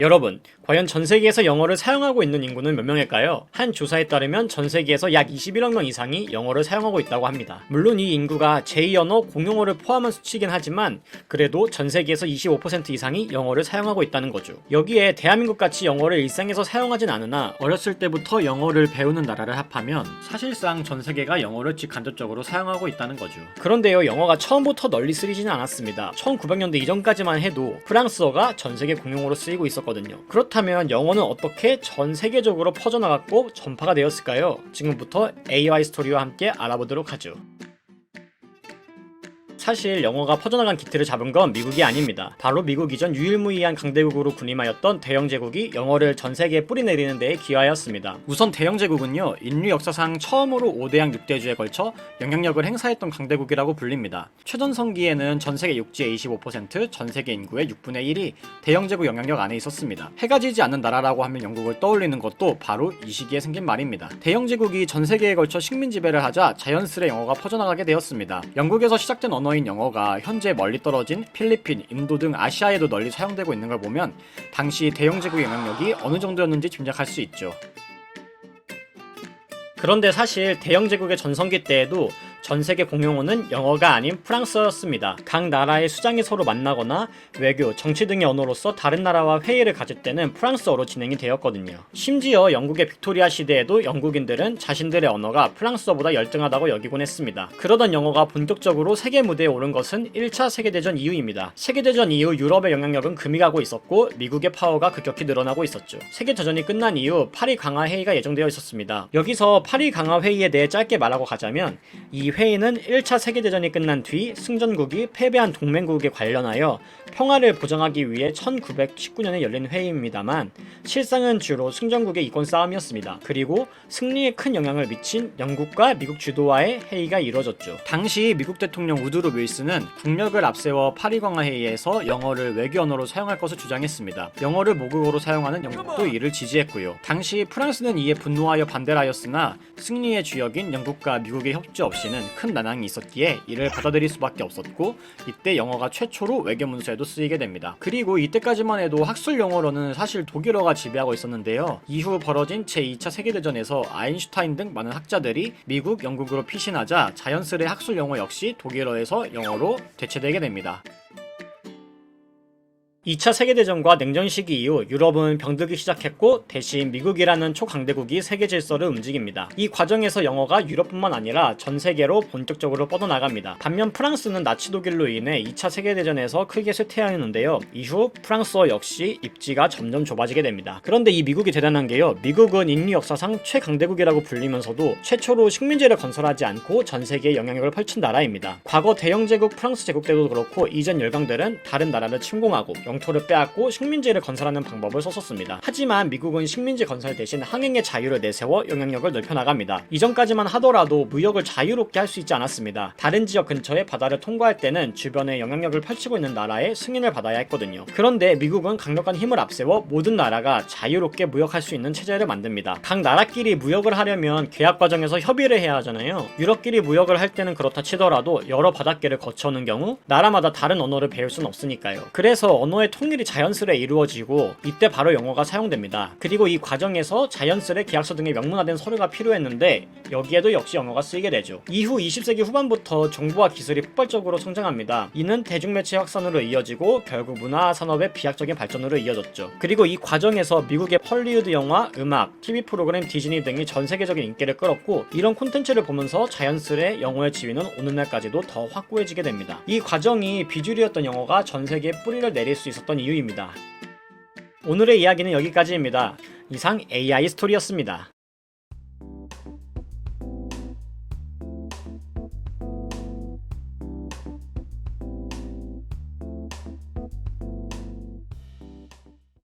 여러분, 과연 전 세계에서 영어를 사용하고 있는 인구는 몇 명일까요? 한 조사에 따르면 전 세계에서 약 21억 명 이상이 영어를 사용하고 있다고 합니다. 물론 이 인구가 제2언어 공용어를 포함한 수치이긴 하지만 그래도 전 세계에서 25% 이상이 영어를 사용하고 있다는 거죠. 여기에 대한민국같이 영어를 일상에서 사용하진 않으나 어렸을 때부터 영어를 배우는 나라를 합하면 사실상 전 세계가 영어를 직간접적으로 사용하고 있다는 거죠. 그런데요, 영어가 처음부터 널리 쓰이지는 않았습니다. 1900년대 이전까지만 해도 프랑스어가 전 세계 공용어로 쓰이고 있었거든요. 그렇다면 영어는 어떻게 전 세계적으로 퍼져나갔고 전파가 되었을까요? 지금부터 AY 스토리와 함께 알아보도록 하죠. 사실 영어가 퍼져나간 기틀을 잡은 건 미국이 아닙니다. 바로 미국 이전 유일무이한 강대국으로 군림하였던 대영제국이 영어를 전 세계에 뿌리내리는 데에 기여하였습니다. 우선 대영제국은요, 인류 역사상 처음으로 5대양 6대주에 걸쳐 영향력을 행사했던 강대국이라고 불립니다. 최전성기에는 전 세계 육지의 25%, 전 세계 인구의 6분의 1이 대영제국 영향력 안에 있었습니다. 해가 지지 않는 나라라고 하면 영국을 떠올리는 것도 바로 이 시기에 생긴 말입니다. 대영제국이 전 세계에 걸쳐 식민 지배를 하자 자연스레 영어가 퍼져나가게 되었습니다. 영국에서 시작된 언어인 영어가 현재 멀리 떨어진 필리핀, 인도 등 아시아에도 널리 사용되고 있는 걸 보면 당시 대영제국의 영향력이 어느 정도였는지 짐작할 수 있죠. 그런데 사실 대영제국의 전성기 때에도 전 세계 공용어는 영어가 아닌 프랑스어였습니다. 각 나라의 수장이 서로 만나거나 외교, 정치 등의 언어로서 다른 나라와 회의를 가질 때는 프랑스어로 진행이 되었거든요. 심지어 영국의 빅토리아 시대에도 영국인들은 자신들의 언어가 프랑스어보다 열등하다고 여기곤 했습니다. 그러던 영어가 본격적으로 세계 무대에 오른 것은 1차 세계대전 이후입니다. 세계대전 이후 유럽의 영향력은 금이 가고 있었고 미국의 파워가 급격히 늘어나고 있었죠. 세계대전이 끝난 이후 파리 강화 회의가 예정되어 있었습니다. 여기서 파리 강화 회의에 대해 짧게 말하고 가자면 이 회의는 1차 세계대전이 끝난 뒤 승전국이 패배한 동맹국에 관련하여 평화를 보장하기 위해 1919년에 열린 회의입니다만 실상은 주로 승전국의 이권 싸움이었습니다. 그리고 승리에 큰 영향을 미친 영국과 미국 주도와의 회의가 이루어졌죠. 당시 미국 대통령 우드로 윌슨은 국력을 앞세워 파리 강화 회의에서 영어를 외교 언어로 사용할 것을 주장했습니다. 영어를 모국어로 사용하는 영국도 이를 지지했고요. 당시 프랑스는 이에 분노하여 반대를 하였으나 승리의 주역인 영국과 미국의 협조 없이는 큰 난항이 있었기에 이를 받아들일 수밖에 없었고 이때 영어가 최초로 외교 문서에도 쓰이게 됩니다. 그리고 이때까지만 해도 학술 영어로는 사실 독일어가 지배하고 있었는데요. 이후 벌어진 제2차 세계대전에서 아인슈타인 등 많은 학자들이 미국, 영국으로 피신하자 자연스레 학술 영어 역시 독일어에서 영어로 대체되게 됩니다. 2차 세계대전과 냉전 시기 이후 유럽은 병들기 시작했고 대신 미국이라는 초강대국이 세계 질서를 움직입니다. 이 과정에서 영어가 유럽뿐만 아니라 전 세계로 본격적으로 뻗어나갑니다. 반면 프랑스는 나치 독일로 인해 2차 세계대전에서 크게 쇠퇴하였는데요. 이후 프랑스어 역시 입지가 점점 좁아지게 됩니다. 그런데 이 미국이 대단한 게요. 미국은 인류 역사상 최강대국이라고 불리면서도 최초로 식민지를 건설하지 않고 전 세계에 영향력을 펼친 나라입니다. 과거 대영제국 프랑스 제국 때도 그렇고 이전 열강들은 다른 나라를 침공하고 영토를 빼앗고 식민지를 건설하는 방법을 썼었습니다. 하지만 미국은 식민지 건설 대신 항행의 자유를 내세워 영향력을 넓혀나갑니다. 이전까지만 하더라도 무역을 자유롭게 할 수 있지 않았습니다. 다른 지역 근처의 바다를 통과할 때는 주변에 영향력을 펼치고 있는 나라의 승인을 받아야 했거든요. 그런데 미국은 강력한 힘을 앞세워 모든 나라가 자유롭게 무역할 수 있는 체제를 만듭니다. 각 나라끼리 무역을 하려면 계약 과정에서 협의를 해야 하잖아요. 유럽끼리 무역을 할 때는 그렇다 치더라도 여러 바닷길을 거쳐오는 경우 나라마다 다른 언어를 배울 수는 없으니까요. 그래서 언어의 통일이 자연스레 이루어지고 이때 바로 영어가 사용됩니다. 그리고 이 과정에서 자연스레 계약서 등의 명문화된 서류가 필요했는데 여기에도 역시 영어가 쓰이게 되죠. 이후 20세기 후반부터 정보와 기술이 폭발적으로 성장합니다. 이는 대중매체 확산으로 이어지고 결국 문화 산업의 비약적인 발전으로 이어졌죠. 그리고 이 과정에서 미국의 헐리우드 영화, 음악, TV 프로그램, 디즈니 등이 전 세계적인 인기를 끌었고 이런 콘텐츠를 보면서 자연스레 영어의 지위는 오늘날까지도 더 확고해지게 됩니다. 이 과정이 비주류였던 영어가 전 세계에 뿌리를 내릴 수 있었던 이유입니다. 오늘의 이야기는 여기까지입니다. 이상 AI 스토리였습니다.